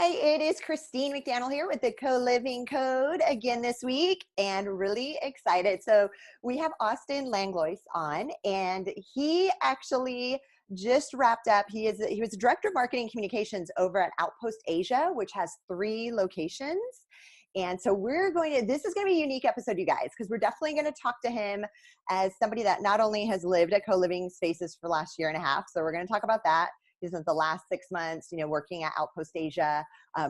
Hi, it is Christine McDaniel here with the Co-Living Code again this week, and really excited. So we have Austin Langlois on, and he actually just wrapped up. He was the director of marketing communications over at Outpost Asia, which has 3 locations. And so this is going to be a unique episode, you guys, because we're definitely going to talk to him as somebody that not only has lived at co-living spaces for the last year and a half. So we're going to talk about that. He spent the last 6 months, working at Outpost Asia,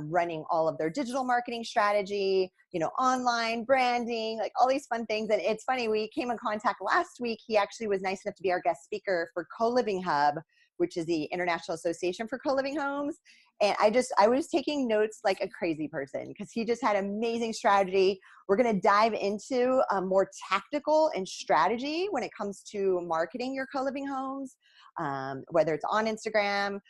running all of their digital marketing strategy, online branding, like all these fun things. And it's funny, we came in contact last week. He actually was nice enough to be our guest speaker for Co-Living Hub, which is the International Association for Co-Living Homes. And I was taking notes like a crazy person because he just had amazing strategy. We're going to dive into more tactical and strategy when it comes to marketing your co-living homes, whether it's on Instagram,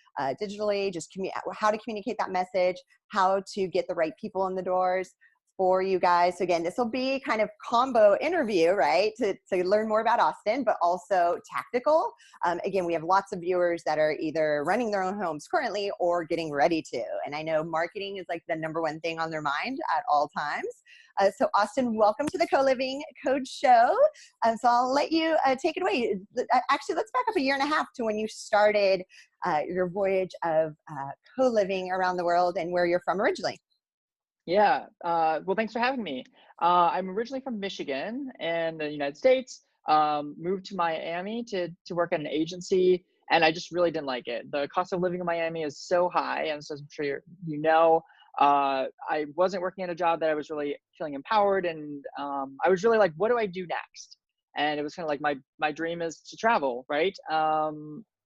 digitally, just how to communicate that message, how to get the right people in the doors for you guys. So again, this will be kind of combo interview, right? To learn more about Austin, but also tactical. Again, we have lots of viewers that are either running their own homes currently or getting ready to. And I know marketing is like the #1 thing on their mind at all times. So Austin, welcome to the Co-Living Code Show. So I'll let you take it away. Actually, let's back up a year and a half to when you started your voyage of co-living around the world and where you're from originally. Yeah, well, thanks for having me. I'm originally from Michigan in the United States, moved to Miami to work at an agency, and I just really didn't like it. The cost of living in Miami is so high, and so I'm sure you know, I wasn't working at a job that I was really feeling empowered, and I was really like, what do I do next? And it was kind of like my dream is to travel, right?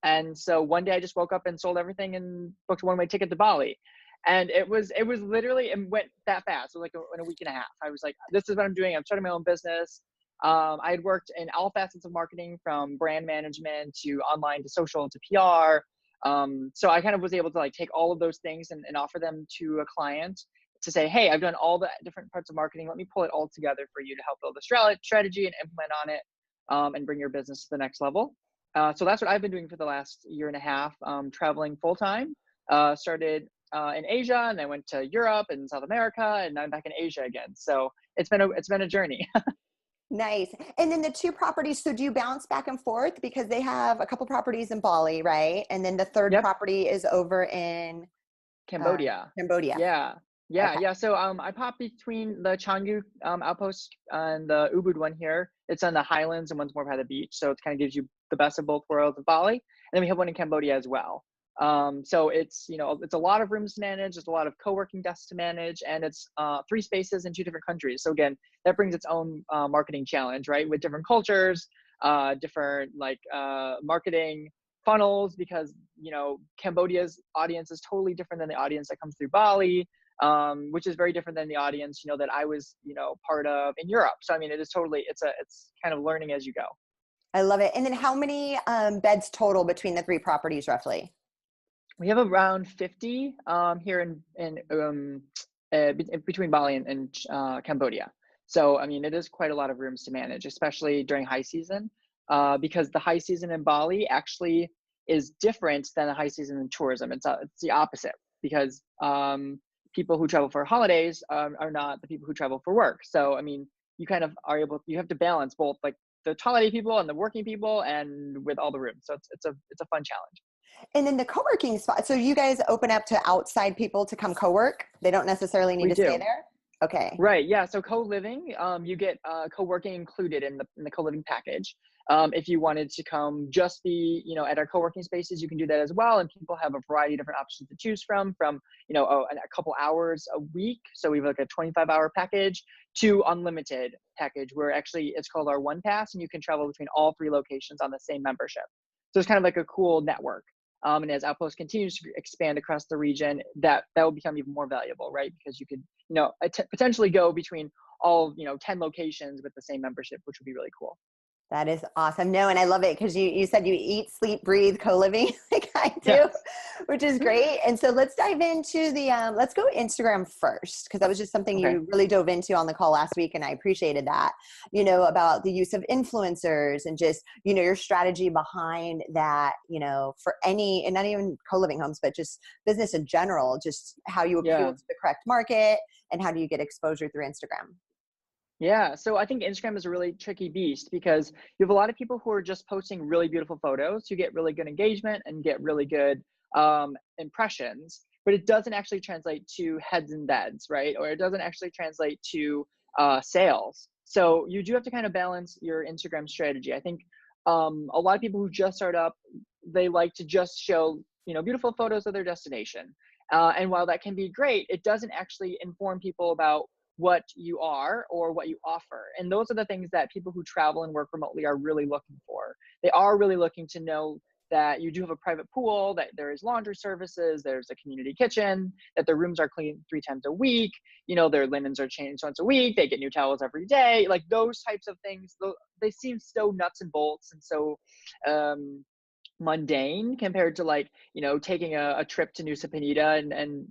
And so one day I just woke up and sold everything and booked a one-way ticket to Bali. And it was literally, it went that fast. So like in a week and a half, I was like, this is what I'm doing. I'm starting my own business. I had worked in all facets of marketing, from brand management to online to social to PR. So I kind of was able to like take all of those things and offer them to a client to say, hey, I've done all the different parts of marketing. Let me pull it all together for you to help build a strategy and implement on it, and bring your business to the next level. So that's what I've been doing for the last year and a half, traveling full time. Started in Asia, and I went to Europe and South America, and now I'm back in Asia again. So it's been a journey. Nice. And then the 2 properties, so do you bounce back and forth? Because they have a couple properties in Bali, right? And then the 3rd Yep. property is over in Cambodia. Cambodia. Yeah. So I pop between the Canggu outpost and the Ubud one here. It's on the highlands and one's more by the beach. So it kind of gives you the best of both worlds of Bali. And then we have one in Cambodia as well. So it's a lot of rooms to manage. There's a lot of co-working desks to manage, and it's 3 spaces in 2 different countries. So again, that brings its own marketing challenge, right? With different cultures, different marketing funnels, because Cambodia's audience is totally different than the audience that comes through Bali, which is very different than the audience that I was part of in Europe. So I mean, it's kind of learning as you go. I love it. And then how many beds total between the 3 properties roughly? We have around 50 here in between Bali and Cambodia. So I mean, it is quite a lot of rooms to manage, especially during high season, because the high season in Bali actually is different than the high season in tourism. It's the opposite, because people who travel for holidays are not the people who travel for work. So I mean, you have to balance both like the holiday people and the working people, and with all the rooms. So it's a fun challenge. And then the co-working spot. So you guys open up to outside people to come co-work? They don't necessarily need to stay there? Okay. Right. Yeah. So co-living, you get co-working included in the co-living package. If you wanted to come just be, at our co-working spaces, you can do that as well. And people have a variety of different options to choose from a couple hours a week. So we have like a 25-hour package to unlimited package, where actually it's called our One Pass, and you can travel between all 3 locations on the same membership. So it's kind of like a cool network. And as Outpost continues to expand across the region, that will become even more valuable, right? Because you could, potentially go between all, 10 locations with the same membership, which would be really cool. That is awesome. No, and I love it because you said you eat, sleep, breathe, co-living like I do. Yes. which is great. And so let's dive into the, let's go Instagram first, because that was just something Okay. you really dove into on the call last week. And I appreciated that, you know, about the use of influencers and just, you know, your strategy behind that, you know, for any, and not even co-living homes, but just business in general, just how you appeal Yeah. to the correct market and how do you get exposure through Instagram? Yeah, so I think Instagram is a really tricky beast because you have a lot of people who are just posting really beautiful photos. You get really good engagement and get really good impressions, but it doesn't actually translate to heads and beds, right? Or it doesn't actually translate to sales. So you do have to kind of balance your Instagram strategy. I think a lot of people who just start up, they like to just show, you know, beautiful photos of their destination. And while that can be great, it doesn't actually inform people about what you are or what you offer. And those are the things that people who travel and work remotely are really looking for. They are really looking to know that you do have a private pool, that there is laundry services, there's a community kitchen, that their rooms are cleaned 3 times a week, you know, their linens are changed once a week, they get new towels every day. Like those types of things, they seem so nuts and bolts and so mundane compared to, like, you know, taking a trip to Nusa Penida and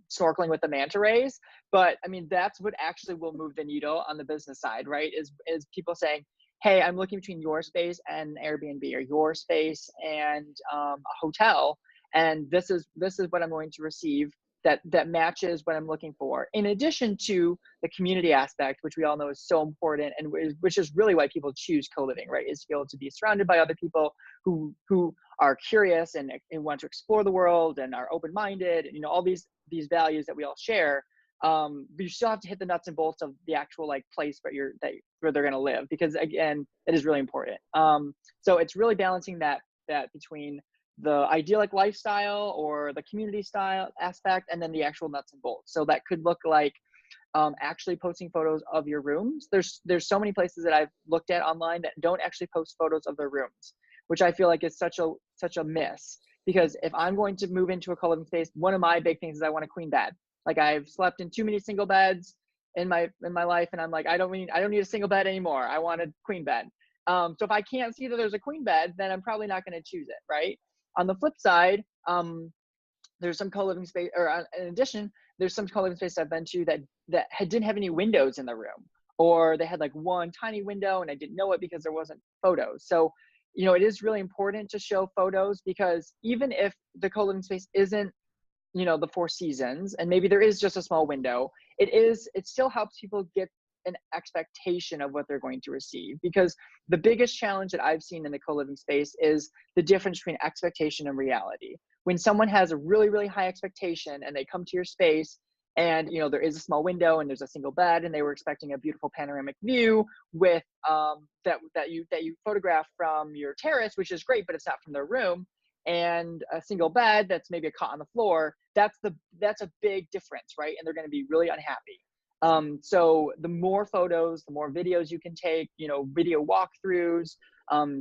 snorkeling with the manta rays. But I mean, that's what actually will move the needle on the business side, right? Is people saying, hey, I'm looking between your space and Airbnb, or your space and a hotel, and this is what I'm going to receive that matches what I'm looking for. In addition to the community aspect, which we all know is so important, and which is really why people choose co-living, right? Is to be able to be surrounded by other people who are curious and want to explore the world and are open-minded, and, you know, all these values that we all share. But you still have to hit the nuts and bolts of the actual, like, place where they're going to live, because again, it is really important. So it's really balancing that between the idyllic lifestyle or the community style aspect, and then the actual nuts and bolts. So that could look like actually posting photos of your rooms. There's so many places that I've looked at online that don't actually post photos of their rooms, which I feel like is such a miss. Because if I'm going to move into a co-living space, one of my big things is I want a queen bed. Like, I've slept in too many single beds in my life, and I'm like, I don't need a single bed anymore. I want a queen bed. So if I can't see that there's a queen bed, then I'm probably not going to choose it, right? On the flip side, there's some co-living space, or in addition, there's some co-living space I've been to that didn't have any windows in the room, or they had like one tiny window and I didn't know it because there wasn't photos. So, you know, it is really important to show photos, because even if the co-living space isn't, you know, the Four Seasons, and maybe there is just a small window, it still helps people get an expectation of what they're going to receive. Because the biggest challenge that I've seen in the co-living space is the difference between expectation and reality. When someone has a really, really high expectation and they come to your space, and, you know, there is a small window and there's a single bed, and they were expecting a beautiful panoramic view with that you photograph from your terrace, which is great, but it's not from their room, and a single bed that's maybe a cot on the floor, that's a big difference, right? And they're going to be really unhappy. So the more photos, the more videos you can take, you know, video walkthroughs,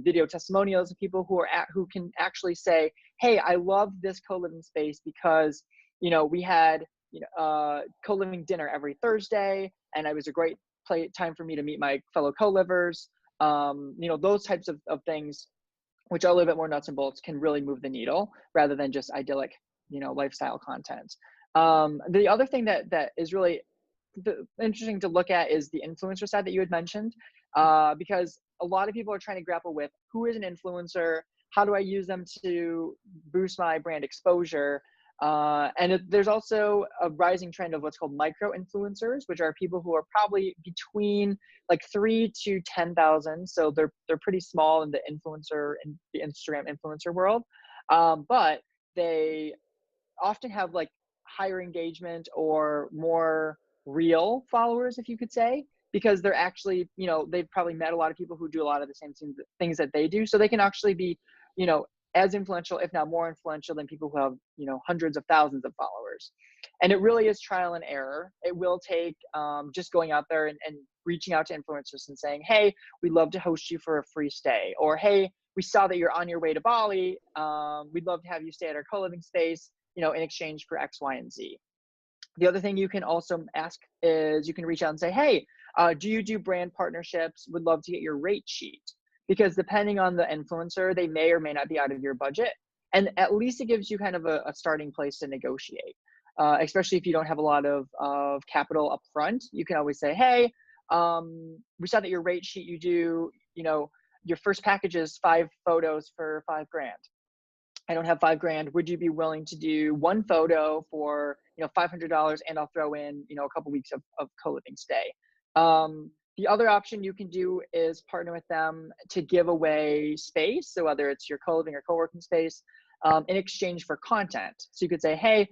video testimonials of people who can actually say, hey, I love this co-living space because, you know, we had, you know, co-living dinner every Thursday, and it was a great time for me to meet my fellow co-livers. You know, those types of things, which are a little bit more nuts and bolts, can really move the needle rather than just idyllic, you know, lifestyle content. The other thing that is really interesting to look at is the influencer side that you had mentioned, because a lot of people are trying to grapple with, who is an influencer? How do I use them to boost my brand exposure? There's also a rising trend of what's called micro influencers, which are people who are probably between like 3 to 10,000. So they're pretty small in the Instagram influencer world, but they often have like higher engagement or more real followers, if you could say, because they're actually, you know, they've probably met a lot of people who do a lot of the same things that they do. So they can actually be, you know, as influential, if not more influential, than people who have, you know, hundreds of thousands of followers. And it really is trial and error. It will take just going out there and reaching out to influencers and saying, hey, we'd love to host you for a free stay. Or, hey, we saw that you're on your way to Bali. We'd love to have you stay at our co-living space, you know, in exchange for X, Y, and Z. The other thing you can also ask is, you can reach out and say, hey, do you do brand partnerships? Would love to get your rate sheet. Because depending on the influencer, they may or may not be out of your budget. And at least it gives you kind of a starting place to negotiate. Especially if you don't have a lot of capital up front, you can always say, hey, we saw that your rate sheet, you do, your first package is 5 photos for $5,000. I don't have $5,000. Would you be willing to do 1 photo for, $500, and I'll throw in, a couple weeks of co-living stay. The other option you can do is partner with them to give away space. So whether it's your co-living or co-working space, in exchange for content. So you could say, hey,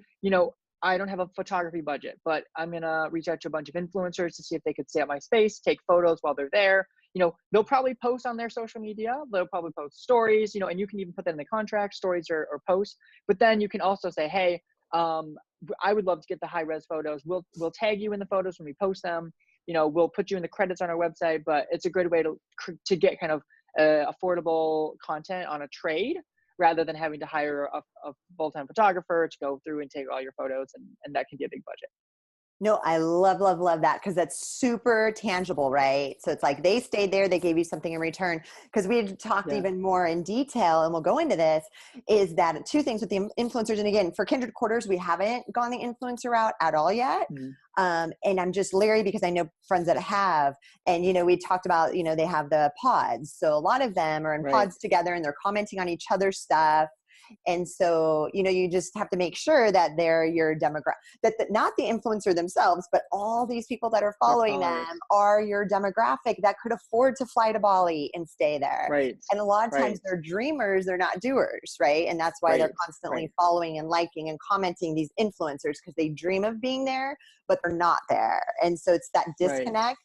I don't have a photography budget, but I'm going to reach out to a bunch of influencers to see if they could stay at my space, take photos while they're there. They'll probably post on their social media. They'll probably post stories, and you can even put that in the contract, stories or posts. But then you can also say, hey, I would love to get the high res photos. We'll tag you in the photos when we post them. We'll put you in the credits on our website, but it's a great way to get kind of affordable content on a trade, rather than having to hire a full-time photographer to go through and take all your photos, and that can be a big budget. No, I love, love, love that, because that's super tangible, right? So it's like they stayed there, they gave you something in return. Because we had talked even more in detail, and we'll go into this, is that 2 things with the influencers. And again, for Kndrd Quarters, we haven't gone the influencer route at all yet. And I'm just leery because I know friends that have, and, we talked about, they have the pods. So a lot of them are in pods together, and they're commenting on each other's stuff. And so, you just have to make sure that they're your demographic, that not the influencer themselves, but all these people that are following them are your demographic that could afford to fly to Bali and stay there. Right. And a lot of times they're dreamers, they're not doers, right? And that's why they're constantly following and liking and commenting these influencers, because they dream of being there, but they're not there. And so it's that disconnect,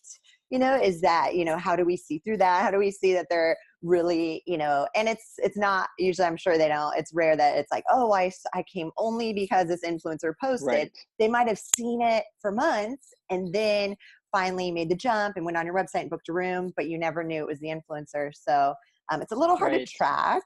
is that, how do we see through that? How do we see that they're really, and it's not, usually I'm sure they don't, it's rare that it's like, oh, I came only because this influencer posted. They might have seen it for months and then finally made the jump and went on your website and booked a room, but you never knew it was the influencer. So it's a little hard to track,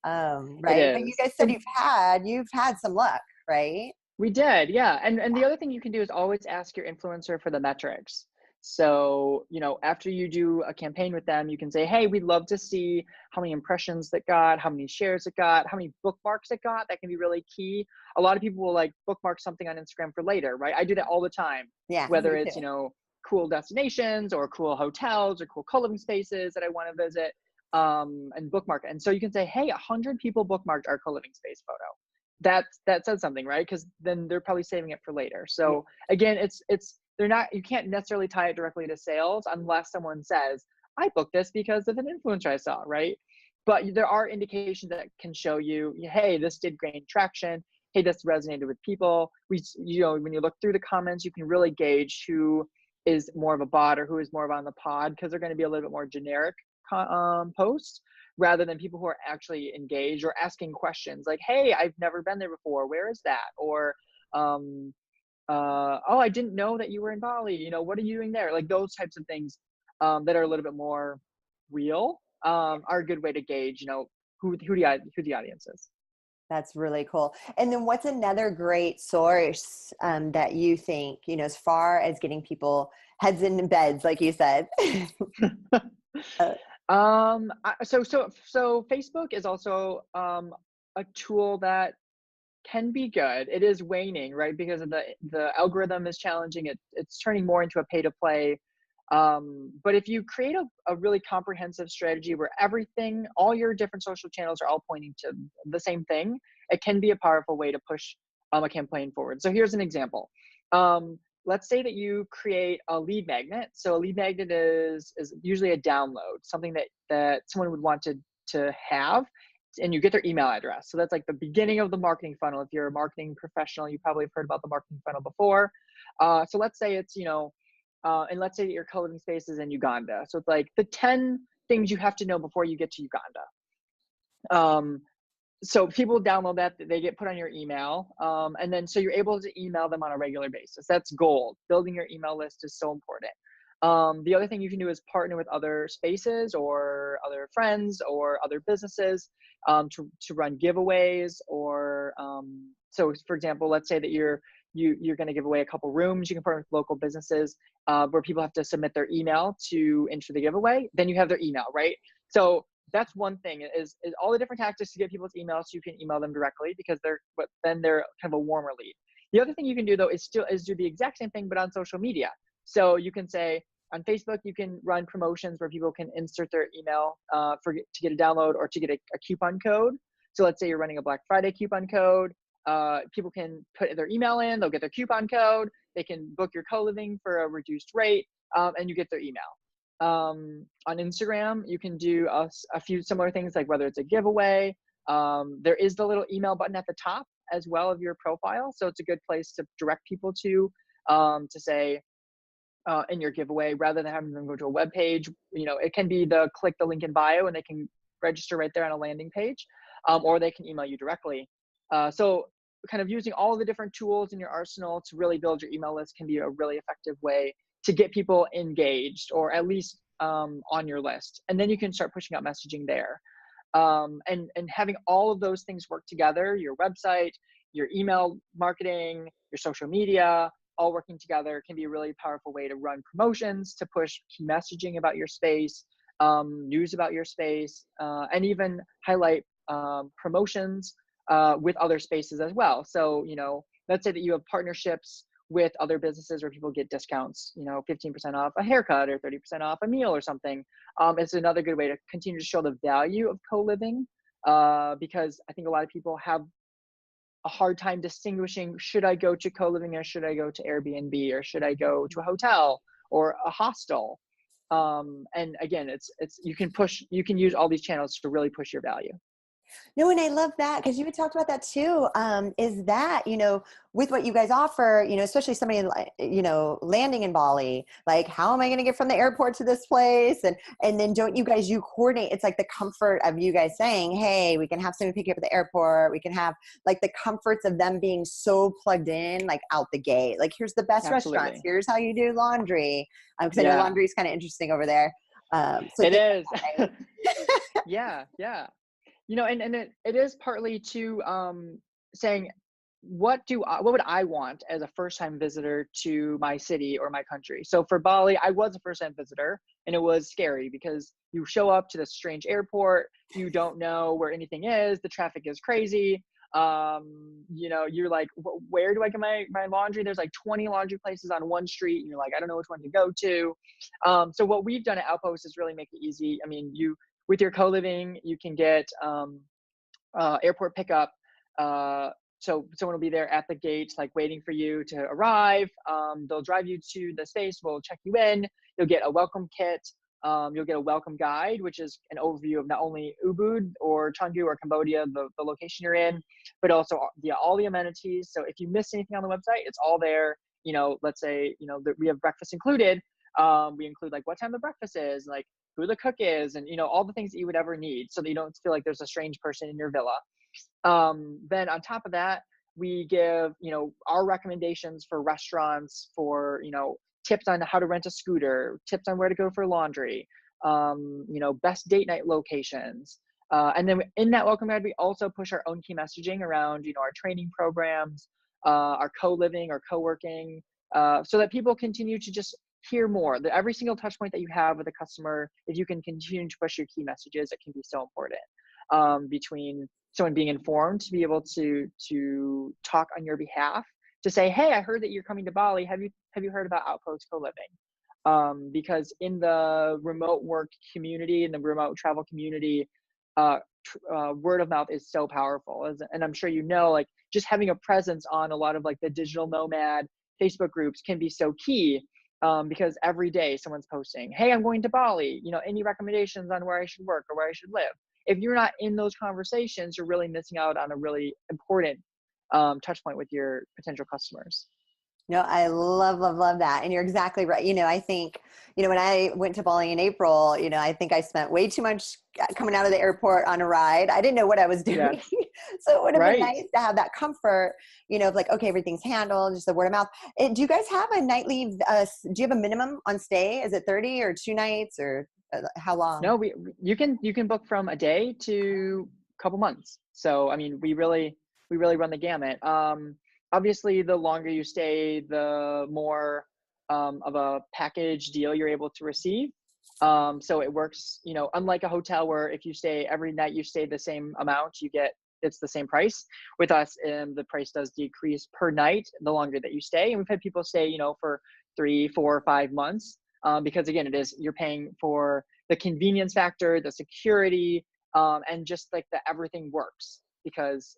right? But you guys said you've had some luck, right? We did, yeah. And the other thing you can do is always ask your influencer for the metrics. So, after you do a campaign with them, you can say, hey, we'd love to see how many impressions it got, how many shares it got, how many bookmarks it got. That can be really key. A lot of people will bookmark something on Instagram for later, right? I do that all the time. Yeah. Whether it's, cool destinations or cool hotels or cool co-living spaces that I want to visit, and bookmark it. And so you can say, hey, 100 people bookmarked our co-living space photo. That says something, right? Because then they're probably saving it for later. So again, you can't necessarily tie it directly to sales unless someone says, I booked this because of an influencer I saw, right? But there are indications that can show you, hey, this did gain traction. Hey, this resonated with people. When you look through the comments, you can really gauge who is more of a bot or who is more of on the pod, because they're going to be a little bit more generic posts, rather than people who are actually engaged or asking questions like, hey, I've never been there before. Where is that? Or, oh, I didn't know that you were in Bali. What are you doing there? Like those types of things that are a little bit more real are a good way to gauge, who the audience is. That's really cool. And then what's another great source that you think, as far as getting people heads in beds, like you said? So Facebook is also a tool that can be good. It is waning, right? Because of the algorithm is challenging. It's turning more into a pay to play. But if you create a really comprehensive strategy where all your different social channels are all pointing to the same thing, it can be a powerful way to push a campaign forward. So here's an example. Let's say that you create a lead magnet. So a lead magnet is usually a download, something that someone would want to have, and you get their email address. So that's like the beginning of the marketing funnel. If you're a marketing professional, you probably have heard about the marketing funnel before. So let's say it's, and let's say that your co-living space is in Uganda. So it's like the 10 things you have to know before you get to Uganda. So people download that, they get put on your email. And then, so you're able to email them on a regular basis. That's gold. Building your email list is so important. The other thing you can do is partner with other spaces or other friends or other businesses to run giveaways. Or so for example, let's say that you're going to give away a couple rooms. You can partner with local businesses where people have to submit their email to enter the giveaway. Then you have their email, right? So that's one thing is all the different tactics to get people's emails so you can email them directly because then they're kind of a warmer lead. The other thing you can do though is do the exact same thing but on social media. So you can say on Facebook you can run promotions where people can insert their email to get a download or to get a coupon code. So let's say you're running a Black Friday coupon code. People can put their email in, they'll get their coupon code, they can book your co-living for a reduced rate, and you get their email. On Instagram, you can do a few similar things, like whether it's a giveaway. There is the little email button at the top as well of your profile. So it's a good place to direct people to say in your giveaway, rather than having them go to a web page. It can be click the link in bio and they can register right there on a landing page, or they can email you directly. So kind of using all the different tools in your arsenal to really build your email list can be a really effective way to get people engaged, or at least on your list. And then you can start pushing out messaging there. And having all of those things work together, your website, your email marketing, your social media, all working together can be a really powerful way to run promotions, to push key messaging about your space, news about your space, and even highlight promotions with other spaces as well. So, let's say that you have partnerships with other businesses where people get discounts, 15% off a haircut or 30% off a meal or something. It's another good way to continue to show the value of co-living, because I think a lot of people have a hard time distinguishing, should I go to co-living or should I go to Airbnb, or should I go to a hotel or a hostel? And again, you can use all these channels to really push your value. No, and I love that, because you had talked about that too, is that, with what you guys offer, especially somebody, landing in Bali, like, how am I going to get from the airport to this place? And then don't you coordinate? It's like the comfort of you guys saying, hey, we can have somebody pick you up at the airport. We can have like the comforts of them being so plugged in, like out the gate, like, here's the best restaurants. Here's how you do laundry. Because I know laundry is kind of interesting over there. So it is. Yeah. And it is partly to saying, what would I want as a first-time visitor to my city or my country? So for Bali, I was a first-time visitor, and it was scary because you show up to this strange airport, you don't know where anything is, the traffic is crazy. You're like, where do I get my laundry? There's like 20 laundry places on one street, and you're like, I don't know which one to go to. So what we've done at Outpost is really make it easy. I mean, with your co-living, you can get airport pickup. So someone will be there at the gate, like waiting for you to arrive. They'll drive you to the space, we'll check you in. You'll get a welcome kit. You'll get a welcome guide, which is an overview of not only Ubud or Canggu or Cambodia, the location you're in, but also all the amenities. So if you miss anything on the website, it's all there. Let's say, that we have breakfast included. We include like what time the breakfast is, like who the cook is, and all the things that you would ever need, so that you don't feel like there's a strange person in your villa. Then on top of that, we give our recommendations for restaurants, for tips on how to rent a scooter, tips on where to go for laundry, best date night locations, and then in that welcome guide we also push our own key messaging around our training programs, our co-living or co-working, so that people continue to just hear more. Every single touch point that you have with a customer, if you can continue to push your key messages, it can be so important, between someone being informed to be able to talk on your behalf, to say, hey, I heard that you're coming to Bali. Have you heard about Outpost Co-living? Because in the remote work community, in the remote travel community, word of mouth is so powerful. And I'm sure like just having a presence on a lot of like the digital nomad Facebook groups can be so key. Because every day someone's posting, hey, I'm going to Bali, any recommendations on where I should work or where I should live? If you're not in those conversations, you're really missing out on a really important touch point with your potential customers. No, I love that. And you're exactly right. I think, when I went to Bali in April, I think I spent way too much coming out of the airport on a ride. I didn't know what I was doing. Yes. So it would have been nice to have that comfort, of like, okay, everything's handled, just the word of mouth. Do you guys have a nightly, do you have a minimum on stay? Is it 30 or 2 nights, or how long? No, you can book from a day to a couple months. So, I mean, we really run the gamut. Obviously, the longer you stay, the more of a package deal you're able to receive. So it works, unlike a hotel where if you stay every night, you stay the same amount, it's the same price. With us, the price does decrease per night the longer that you stay. And we've had people stay, for 3, 4, 5 months, because again, you're paying for the convenience factor, the security, and just like that everything works. Because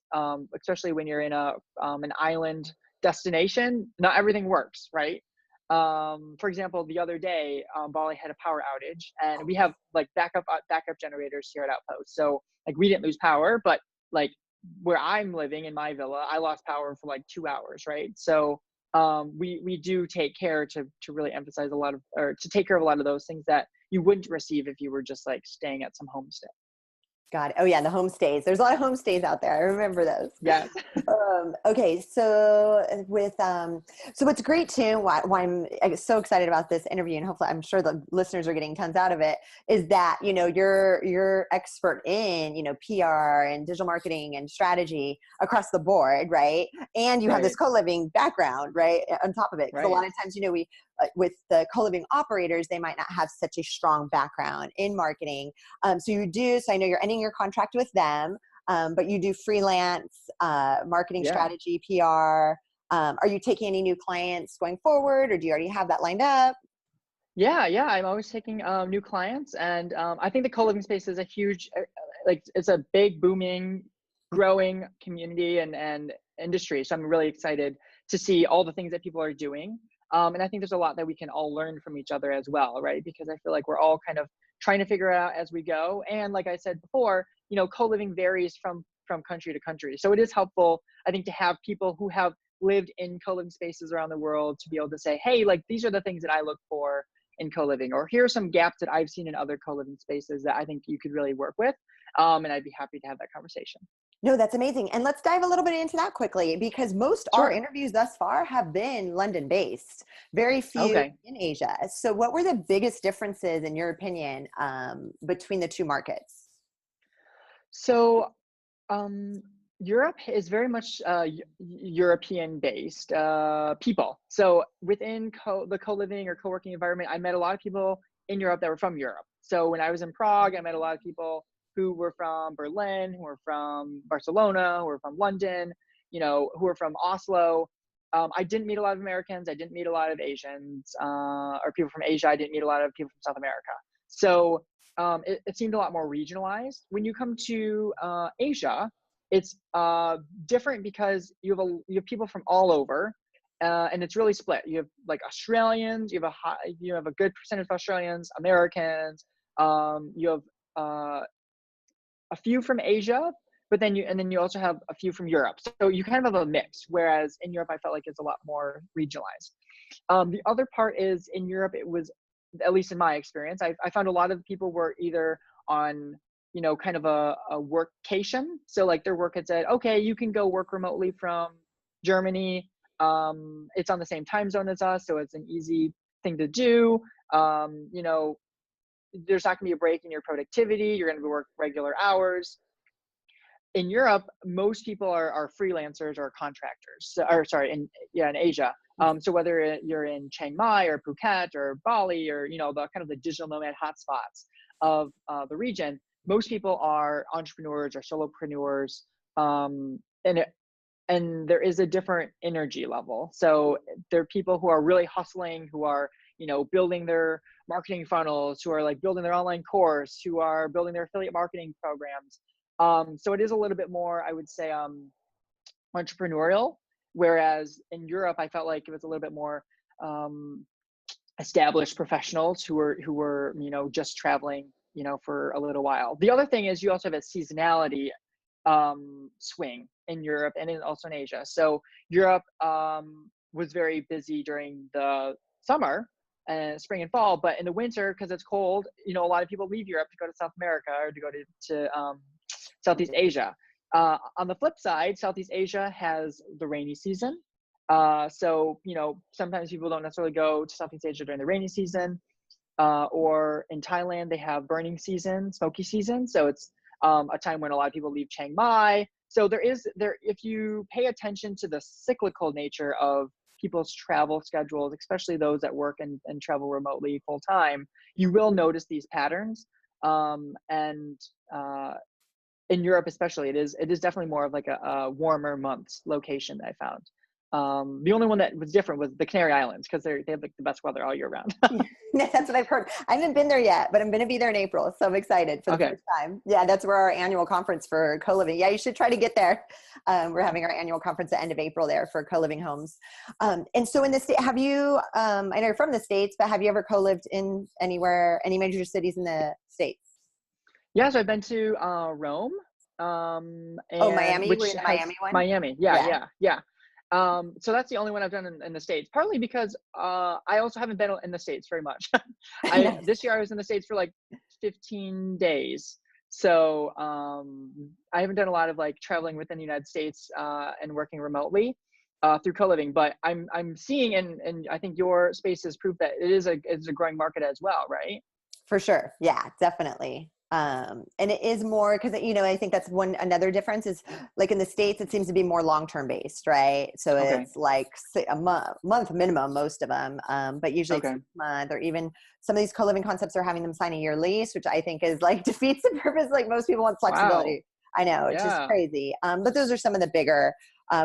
especially when you're in an island destination, not everything works, right? For example, the other day, Bali had a power outage, and we have like backup generators here at Outpost. So like we didn't lose power, but like where I'm living in my villa, I lost power for like 2 hours, right? So we do take care to really emphasize to take care of a lot of those things that you wouldn't receive if you were just like staying at some homestay. Got it. Oh yeah, the homestays. There's a lot of homestays out there. I remember those. Yes. Okay, so so what's great too, why I'm so excited about this interview, and hopefully I'm sure the listeners are getting tons out of it, is that you're expert in PR and digital marketing and strategy across the board, right? And you have this co-living background, right, on top of it. Because a lot of times, we with the co-living operators, they might not have such a strong background in marketing. So you do. So I know you're ending your contract with them. But you do freelance, marketing strategy, PR. Are you taking any new clients going forward, or do you already have that lined up? Yeah. I'm always taking new clients, and I think the co-living space is a huge, it's a big, booming, growing community and industry. So I'm really excited to see all the things that people are doing. And I think there's a lot that we can all learn from each other as well, right? Because I feel like we're all kind of trying to figure it out as we go. And like I said before, co-living varies from country to country. So it is helpful, I think, to have people who have lived in co-living spaces around the world to be able to say, hey, like these are the things that I look for in co-living, or here are some gaps that I've seen in other co-living spaces that I think you could really work with. And I'd be happy to have that conversation. No, that's amazing. And let's dive a little bit into that quickly, because most our interviews thus far have been London based, very few in Asia. So what were the biggest differences in your opinion between the two markets? So Europe is very much European based people. So within the co-living or co-working environment, I met a lot of people in Europe that were from Europe. So when I was in Prague, I met a lot of people who were from Berlin, who were from Barcelona, who were from London, who were from Oslo. I didn't meet a lot of Americans. I didn't meet a lot of Asians or people from Asia. I didn't meet a lot of people from South America. So it seemed a lot more regionalized. When you come to Asia, it's different because you have people from all over, and it's really split. You have like Australians. You have a good percentage of Australians, Americans. You have a few from Asia, but then you also have a few from Europe. So you kind of have a mix, whereas in Europe, I felt like it's a lot more regionalized. The other part is in Europe, it was, at least in my experience, I found a lot of people were either on, kind of a workcation. So like their work had said, okay, you can go work remotely from Germany. It's on the same time zone as us, so it's an easy thing to do. There's not going to be a break in your productivity. You're going to work regular hours. In Europe, most people are freelancers or contractors. In Asia. So whether you're in Chiang Mai or Phuket or Bali or the kind of the digital nomad hotspots of the region, most people are entrepreneurs or solopreneurs, and there is a different energy level. So there are people who are really hustling, who are building their marketing funnels, who are like building their online course, who are building their affiliate marketing programs. So it is a little bit more, I would say, entrepreneurial. Whereas in Europe, I felt like it was a little bit more established professionals who were just traveling for a little while. The other thing is you also have a seasonality swing in Europe and also in Asia. So Europe was very busy during the summer and spring and fall, but in the winter, because it's cold, a lot of people leave Europe to go to South America or to go to Southeast Asia. On the flip side, Southeast Asia has the rainy season. So sometimes people don't necessarily go to Southeast Asia during the rainy season. Or in Thailand, they have burning season, smoky season. So it's a time when a lot of people leave Chiang Mai. So if you pay attention to the cyclical nature of people's travel schedules, especially those that work and travel remotely full time, you will notice these patterns. And in Europe especially, it is definitely more of like a warmer months location that I found. The only one that was different was the Canary Islands, because they have like the best weather all year round. That's what I've heard. I haven't been there yet, but I'm going to be there in April. So I'm excited for the Okay. first time. Yeah, that's where our annual conference for co-living. Yeah, you should try to get there. We're having our annual conference at the end of April there for co-living homes. And so in the state, have you, I know you're from the States, but have you ever co-lived in anywhere, any major cities in the States? Yeah, so I've been to Rome, Oh, and Miami? Were you which in the has Miami one? Miami. Yeah. Yeah. So that's the only one I've done in the States, partly because I also haven't been in the States very much. Nice. This year I was in the States for like 15 days. So I haven't done a lot of like traveling within the United States and working remotely through co-living, but I'm seeing, and I think your space is proof that it's a growing market as well, right? For sure. Yeah, definitely. And it is more because, you know, I think that's another difference is like in the States, it seems to be more long-term based, right? So Okay. it's like a month minimum, most of them. But usually it's Okay. 6 month, or even some of these co-living concepts are having them sign a year lease, which I think is like defeats the purpose. Like most people want Wow. flexibility. I know, it's just Yeah. crazy. But those are some of the bigger,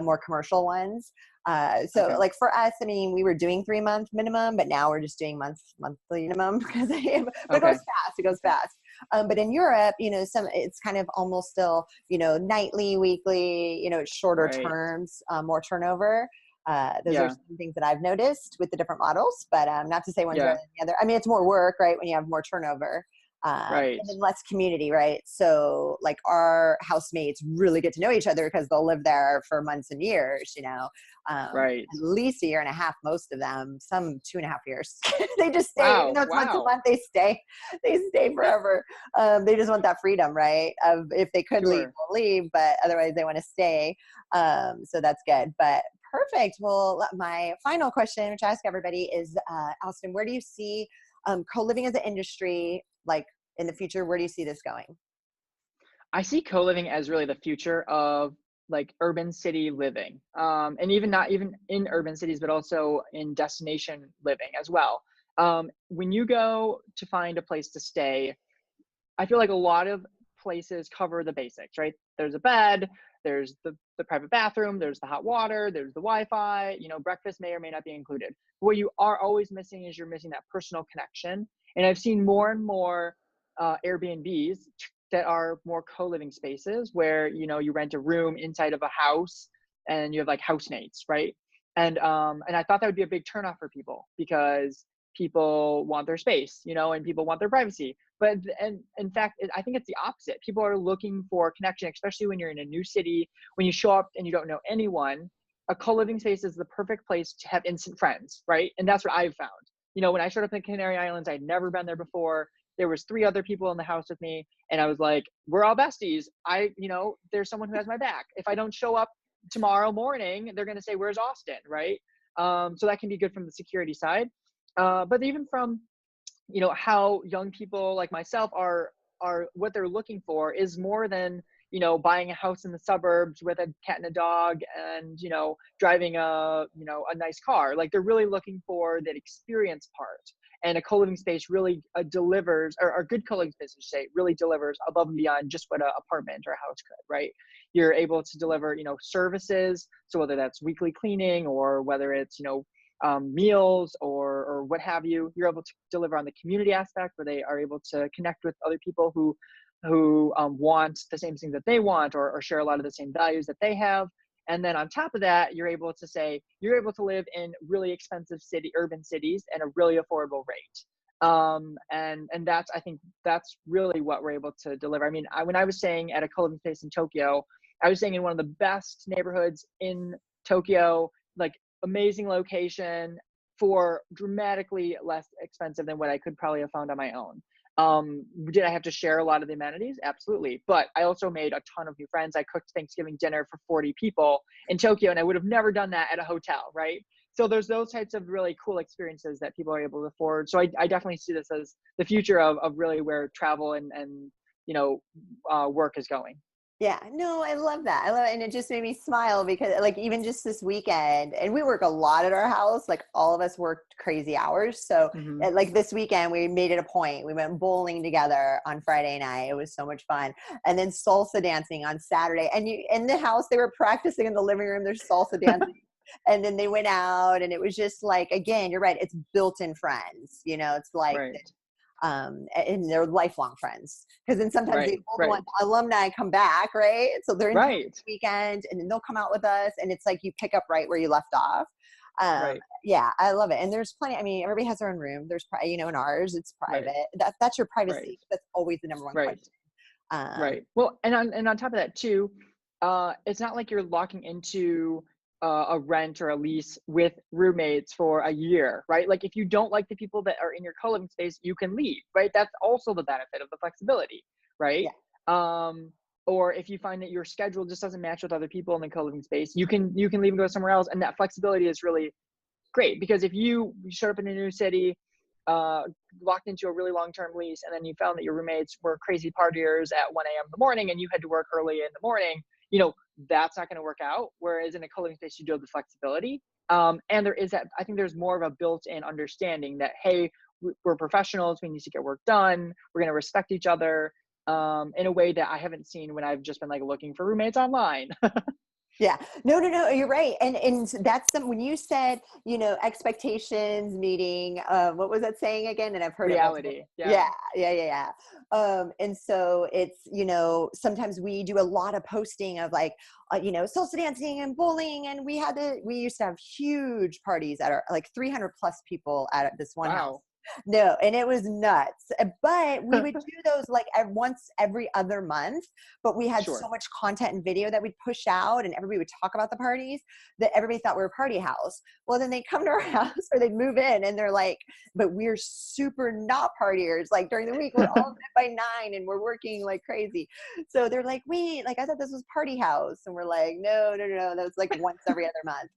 more commercial ones. So Okay. like for us, I mean, we were doing 3 month minimum, but now we're just doing monthly minimum because but it goes Okay. fast. It goes fast. But in Europe, you know, it's kind of almost still, you know, nightly, weekly, you know, it's shorter Right. terms, more turnover. Those are Yeah. some things that I've noticed with the different models, but not to say one's better Yeah. than the other. I mean, it's more work, right? When you have more turnover. Right. And then less community, right? So like our housemates really get to know each other because they'll live there for months and years, you know, Right. at least a year and a half, most of them, some 2.5 years. They just stay, even Wow. though it's once a Wow. month, they stay forever. They just want that freedom, right? Of if they could leave, Sure. they'll leave, but otherwise they want to stay. So that's good. But perfect. Well, my final question, which I ask everybody is, Austin, where do you see co-living as an industry, like in the future? Where do you see this going? I see co-living as really the future of like urban city living. And even not even in urban cities, but also in destination living as well. When you go to find a place to stay, I feel like a lot of places cover the basics, right? There's a bed, there's the private bathroom, there's the hot water, there's the Wi-Fi, you know, breakfast may or may not be included. What you are always missing is you're missing that personal connection. And I've seen more and more Airbnbs that are more co-living spaces where, you know, you rent a room inside of a house and you have like housemates, right? And I thought that would be a big turnoff for people because people want their space, you know, and people want their privacy. But and in fact, I think it's the opposite. People are looking for connection, especially when you're in a new city, when you show up and you don't know anyone. A co-living space is the perfect place to have instant friends, right? And that's what I've found. You know, when I showed up in the Canary Islands, I'd never been there before. There was 3 other people in the house with me, and I was like, we're all besties. You know, there's someone who has my back. If I don't show up tomorrow morning, they're going to say, where's Austin, right? So that can be good from the security side. But even from, you know, how young people like myself are what they're looking for is more than, you know, buying a house in the suburbs with a cat and a dog and, you know, driving a nice car. Like they're really looking for that experience part. And a co-living space really delivers, or a good co-living space, I should say, really delivers above and beyond just what an apartment or a house could, right? You're able to deliver, you know, services. So whether that's weekly cleaning or whether it's, you know, meals or what have you, you're able to deliver on the community aspect where they are able to connect with other people who want the same things that they want or share a lot of the same values that they have. And then on top of that, you're able to say you're able to live in really expensive urban cities at a really affordable rate. And that's, I think that's really what we're able to deliver. I mean, when I was staying at a co-living space in Tokyo, I was staying in one of the best neighborhoods in Tokyo, like amazing location for dramatically less expensive than what I could probably have found on my own. Did I have to share a lot of the amenities? Absolutely. But I also made a ton of new friends. I cooked Thanksgiving dinner for 40 people in Tokyo, and I would have never done that at a hotel, right? So there's those types of really cool experiences that people are able to afford. So I definitely see this as the future of really where travel and you know, work is going. Yeah, no, I love that. I love it. And it just made me smile because like even just this weekend, and we work a lot at our house, like all of us worked crazy hours. So Hmm. like this weekend we made it a point. We went bowling together on Friday night. It was so much fun. And then salsa dancing on Saturday. And you in the house, they were practicing in the living room, there's salsa dancing. And then they went out and it was just like, again, you're right. It's built-in friends, it's like Right. and they're lifelong friends. Because then sometimes the Right. old Right. alumni come back, right? So they're in town Right. this weekend, and then they'll come out with us, and it's like you pick up right where you left off. Right. Yeah, I love it. And there's plenty. I mean, everybody has their own room. There's, in ours, it's Right. private. That's your Right. privacy. That's always the number one Right. question. Um, Right. Well, and on top of that too, it's not like you're locking into a rent or a lease with roommates for a year, right? Like if you don't like the people that are in your co-living space, you can leave, right? That's also the benefit of the flexibility, right? yeah, Um, or if you find that your schedule just doesn't match with other people in the co-living space, you can leave and go somewhere else, and that flexibility is really great because if you showed up in a new city, uh, locked into a really long-term lease, and then you found that your roommates were crazy partiers at 1 a.m. in the morning and you had to work early in the morning, that's not going to work out. Whereas in a co-living space, you do have the flexibility. And there is that, I think there's more of a built-in understanding that, hey, we're professionals, we need to get work done, we're going to respect each other, in a way that I haven't seen when I've just been like looking for roommates online. yeah. No, no, no. You're right. And that's when you said, expectations meeting. What was that saying again? And I've heard it multiple. Reality. Yeah, Yeah. yeah, yeah, yeah. And so it's, sometimes we do a lot of posting of like, salsa dancing and bowling, and we used to have huge parties at our like 300 plus people at this one house. Wow. No, and it was nuts. But we would do those like once every other month. But we had so Sure. much content and video that we'd push out, and everybody would talk about the parties that everybody thought we were a party house. Well, then they come to our house or they'd move in, and they're like, "But we're super not partiers. Like during the week, we're all in bed by 9, and we're working like crazy." So they're like, "Wait, like I thought this was party house," and we're like, "No, no, no, no. That was like once every other month."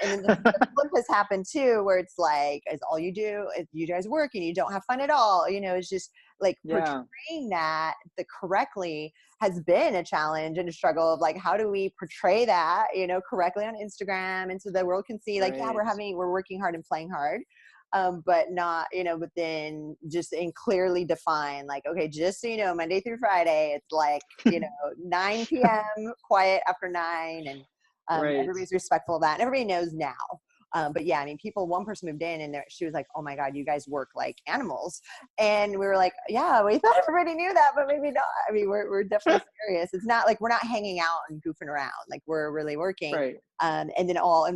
And then the flip has happened too, where it's like, is all you do is you guys work and you don't have fun at all. It's just like Yeah. portraying that the correctly has been a challenge and a struggle of like, how do we portray that, correctly on Instagram, and so the world can see like, yeah, Right. we're working hard and playing hard. But not, but then just in clearly define, like, okay, just so you know, Monday through Friday, it's like, 9 p.m. quiet after 9, and Right. everybody's respectful of that, and everybody knows now. But yeah, I mean, one person moved in and she was like, "Oh my God, you guys work like animals." And we were like, "Yeah, we thought everybody knew that, but maybe not." I mean, we're definitely serious. It's not like we're not hanging out and goofing around. Like we're really working. Right. And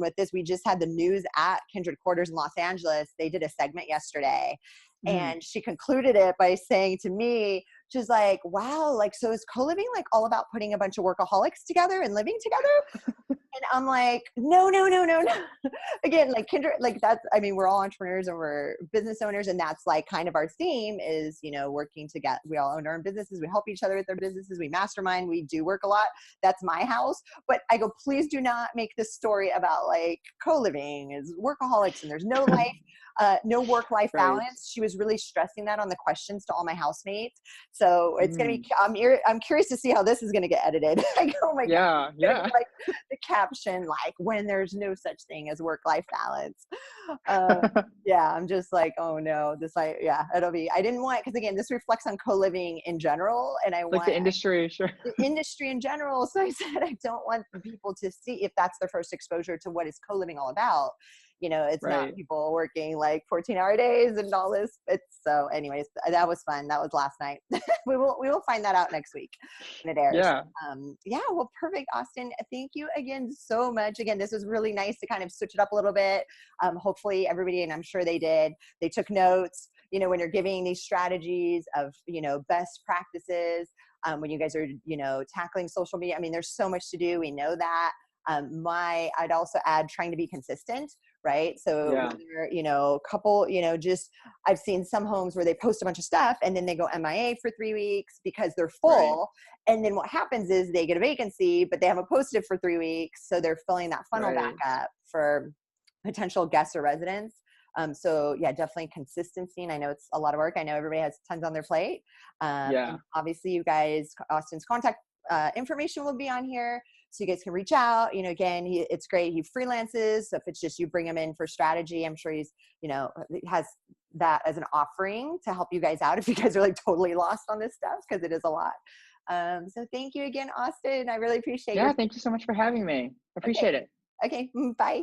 with this, we just had the news at Kndrd quarters in Los Angeles. They did a segment yesterday, Mm. and she concluded it by saying to me, she's like, "Wow, like, so is co-living like all about putting a bunch of workaholics together and living together?" And I'm like, no, no, no, no, no. Again, like Kndrd, like that's, I mean, we're all entrepreneurs and we're business owners. And that's like kind of our theme is, working together. We all own our own businesses. We help each other with their businesses. We mastermind. We do work a lot. That's my house. But I go, please do not make this story about like co-living is workaholics and there's no life, no work-life Right. balance. She was really stressing that on the questions to all my housemates. So it's going to Mm. be, I'm curious to see how this is going to get edited. I go, oh my God, Yeah. it's going to be Yeah. like the caption, like when there's no such thing as work-life balance. Um, yeah, I'm just like, oh no, yeah, I didn't want, because again, this reflects on co-living in general, and I Like want the industry. Sure. the industry in general. So I said, I don't want people to see if that's their first exposure to what is co-living all about. It's not Right. people working like 14-hour days and all this. So anyways, that was fun. That was last night. we will find that out next week when it airs. Yeah. Yeah, well, perfect, Austin. Thank you again so much. Again, this was really nice to kind of switch it up a little bit. Hopefully everybody, and I'm sure they did, they took notes, when you're giving these strategies of, best practices, when you guys are, tackling social media. I mean, there's so much to do. We know that. I'd also add trying to be consistent, right? So Yeah. whether, couple, just, I've seen some homes where they post a bunch of stuff and then they go MIA for 3 weeks because they're Right. full. And then what happens is they get a vacancy, but they haven't posted for 3 weeks. So they're filling that funnel back Right. up for potential guests or residents. So yeah, definitely consistency. And I know it's a lot of work. I know everybody has tons on their plate. Yeah. And obviously you guys, Austin's contact information will be on here. So you guys can reach out. You know, again, it's great. He freelances. So if it's just you bring him in for strategy, I'm sure he's, you know, has that as an offering to help you guys out if you guys are like totally lost on this stuff, because it is a lot. So thank you again, Austin. I really appreciate your. Yeah, thank you so much for having me. Okay. Appreciate it. Okay. Bye.